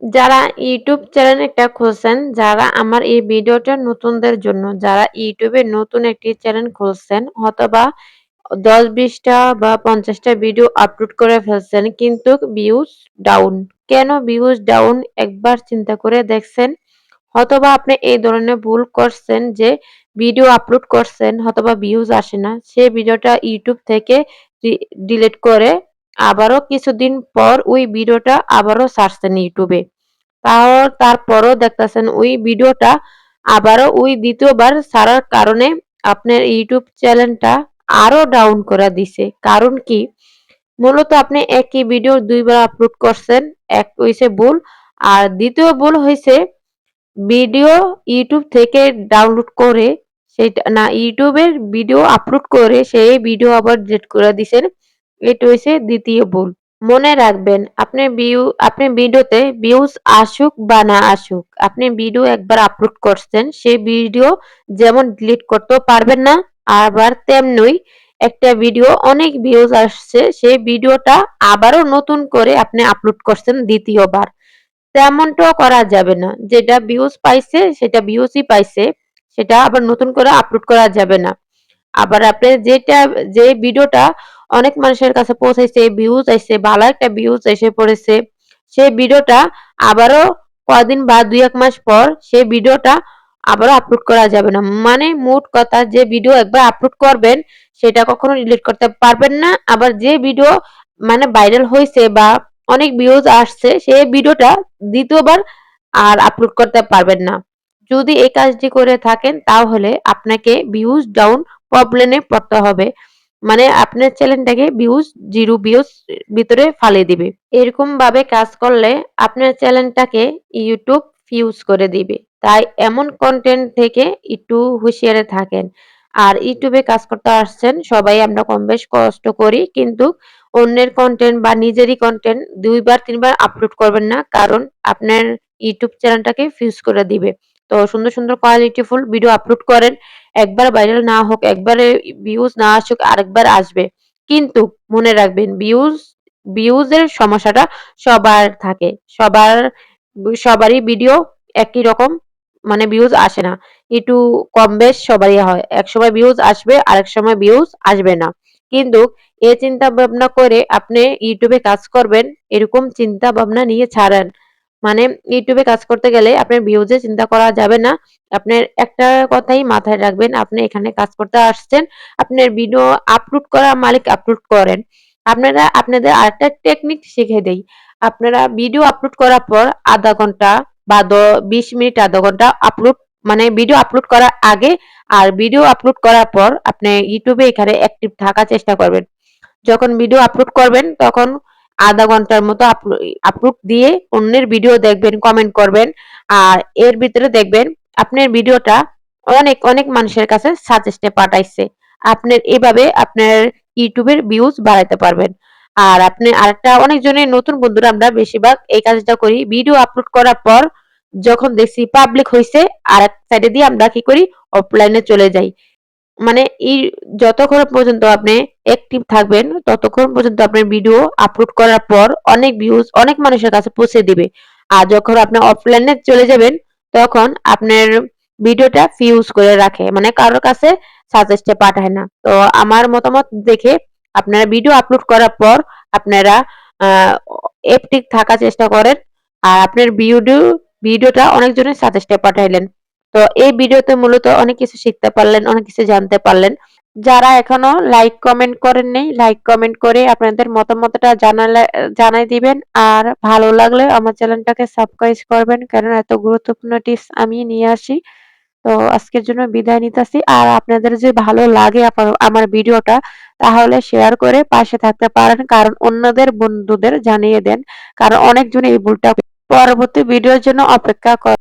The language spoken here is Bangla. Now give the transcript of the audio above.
যারা ইউটিউব চ্যানেল একটা খুলছেন, যারা আমার এই ভিডিওটা নতুনদের জন্য, যারা ইউটিউবে নতুন একটি চ্যানেল খুলছেন অথবা ১০-২০ টা বা ৫০ টা ভিডিও আপলোড করে ফেলছেন কিন্তু ভিউজ ডাউন। কেন ভিউজ ডাউন একবার চিন্তা করে দেখছেন? হয়তোবা আপনি এই ধরনের ভুল করছেন যে ভিডিও আপলোড করছেন হয়তোবা ভিউজ আসে না। সেই ভিডিওটা ইউটিউব থেকে ডিলিট করে আবারও কিছুদিন পর ওই ভিডিওটা আবারও ছাড়ছেন ইউটিউবে। তারপরও দেখতেছেন ওই ভিডিওটা আবারও ওই ২য় বার ছাড়ার কারণে আপনার ইউটিউব চ্যানেলটা আরো ডাউন করে দিছে। কারণ কি? মূলত আপনি একই ভিডিও ২ বার আপলোড করছেন। এক হইছে ভুল। আর ২য় ভুল হইছে ভিডিও ইউটিউব থেকে ডাউনলোড করে সেটা না ইউটিউবের ভিডিও আপলোড করে সেই ভিডিও আবার ডিলিট করে দিছেন। এটা হইছে ২য় ভুল। মনে রাখবেন আপনি ভিডিওতে ভিউজ আসুক বা না আসুক, আপনি ভিডিও একবার আপলোড করছেন, সেই ভিডিও যেমন ডিলিট করতেও পারবেন না, আবার তেমনই একটা ভিডিও অনেক ভিউজ আসছে, সেই ভিডিওটা আবারও নতুন করে আপনি আপলোড করছেন ২য় বার। তেমনটাও করা যাবে না। যেটা ভিউজ পাইছে সেটা ভিউজই পাইছে। সেটা আবার নতুন করে আপলোড করা যাবে না। আবার আপনি যে ভিডিওটা অনেক মানুষের কাছে পৌঁছাইছে, ভিউজ আইছে, ভালো একটা ভিউজ এসে পড়েছে। সেই ভিডিওটা আবারও কয়দিন বা ২-১ মাস পর সেই ভিডিওটা আবারও আপলোড করা যাবে না। মানে মোট কথা যে ভিডিও একবার আপলোড করবেন সেটা কখনো ডিলিট করতে পারবেন না। আবার যে ভিডিও মানে ভাইরাল হইছে বা অনেক ভিউজ আসছে সেই ভিডিওটা ২য় বার আর আপলোড করতে পারবেন না। যদি এই কাজটি করে থাকেন তাহলে আপনাকে ভিউজ ডাউন প্রবলেমে পড়তে হবে। মানে আপনার চ্যানেলটাকে জিরো ভিউজ ভিতরে ফালিয়ে দিবে। এরকম ভাবে কাজ করলে আপনার চ্যানেলটাকে ইউটিউব ফিউজ করে দিবে। তাই এমন কনটেন্ট থেকে একটু হুঁশিয়ারি থাকেন। আর ইউটিউবে কাজ করতে আসছেন সবাই আমরা কম বেশ কষ্ট করি কিন্তু অন্যের কনটেন্ট বা নিজেরই কনটেন্ট ২ বার ৩ বার আপলোড করবেন না। কারণ আপনার ইউটিউব চ্যানেলটাকে ফিউজ করে দিবে। তো সুন্দর, সুন্দর কোয়ালিটিফুল ভিডিও আপলোড করেন। একবার ভাইরাল না হোক, একবারে ভিউজ না আসুক আরেকবার আসবে। কিন্তু মনে রাখবেন ভিউজ এর সমস্যাটা সবার থাকে। সবারই ভিডিও একই রকম মানে ভিউজ আসে না। একটু কম বেশ সবারই হয়। একসময় ভিউজ আসবে, আরেক সময় ভিউজ আসবে না। কিন্তু এ চিন্তা ভাবনা করে আপনি ইউটিউবে কাজ করবেন, এরকম চিন্তা ভাবনা নিয়ে ছাড়েন। মানে ইউটিউবে কাজ করতে গেলে আপনার ভিউজের চিন্তা করা যাবে না। আপনার একটা কথাই মাথায় রাখবেন, আপনি এখানে কাজ করতে আসছেন। আপনার ভিডিও আপলোড করা মালিক আপলোড করেন। আপনাদের আরেকটা টেকনিক শিখিয়ে দেই। আপনারা ভিডিও আপলোড করার পর ০.৫ ঘন্টা বা ২০ মিনিট ০.৫ ঘন্টা মানে ভিডিও আপলোড করার আগে আর ভিডিও আপলোড করার পর আপনি ইউটিউবে এখানে অ্যাক্টিভ থাকার চেষ্টা করবেন। যখন ভিডিও আপলোড করবেন তখন ০.৫ ঘন্টার মতো আপলোড দিয়ে অন্যের ভিডিও দেখবেন, কমেন্ট করবেন। আর এর ভিতরে দেখবেন আপনার ভিডিওটা অনেক, অনেক মানুষের কাছে সাজেস্টে পাঠাইছে। এভাবে আপনার ইউটিউবের ভিউজ বাড়াইতে পারবেন। আর আপনি আরেকটা অনেকজনের নতুন বন্ধুরা আমরা বেশিরভাগ এই কাজটা করি। ভিডিও আপলোড করার পর যখন দেখছি পাবলিক হইছে আরেক সাইডে দিয়ে আমরা কি করি অফলাইনে চলে যাই। মানে এই যতক্ষণ পর্যন্ত আপনি অ্যাক্টিভ থাকবেন ততক্ষণ পর্যন্ত আপনার ভিডিও আপলোড করার পর অনেক ভিউজ অনেক মানুষের কাছে পৌঁছে দিবে। আর যখন আপনি অফলাইনে চলে যাবেন তখন আপনার ভিডিওটা ফিউজ করে রাখে। মানে কারোর কাছে সাজেস্টে পাঠায় না। তো আমার মতামত দেখে আপনারা ভিডিও আপলোড করার পর আপনারা আ অ্যাক্টিভ থাকার চেষ্টা করেন। আর আপনার ভিডিওটা অনেকজনের সাজেস্টে পাঠাইলেন। তো এই ভিডিওতে মূলত অনেক কিছু শিখতে পারলেন, অনেক কিছু জানতে পারলেন। যারা এখনো লাইক কমেন্ট করেন নাই, লাইক কমেন্ট করে আপনাদের মতামতটা জানাই দিবেন। আর ভালো লাগলে আমার চ্যানেলটাকে সাবস্ক্রাইব করবেন। কারণ এত গুরুত্বপূর্ণ টিপস আমি নিয়ে আসি। তো আজকের জন্য বিদায় নিতেছি। আর আপনাদের যদি ভালো লাগে আমার ভিডিওটা তাহলে শেয়ার করে পাশে থাকতে পারেন। কারণ অন্যদের বন্ধুদের জানিয়ে দেন। কারণ অনেকজন এই ভুলটা পরবর্তী ভিডিওর জন্য অপেক্ষা করে।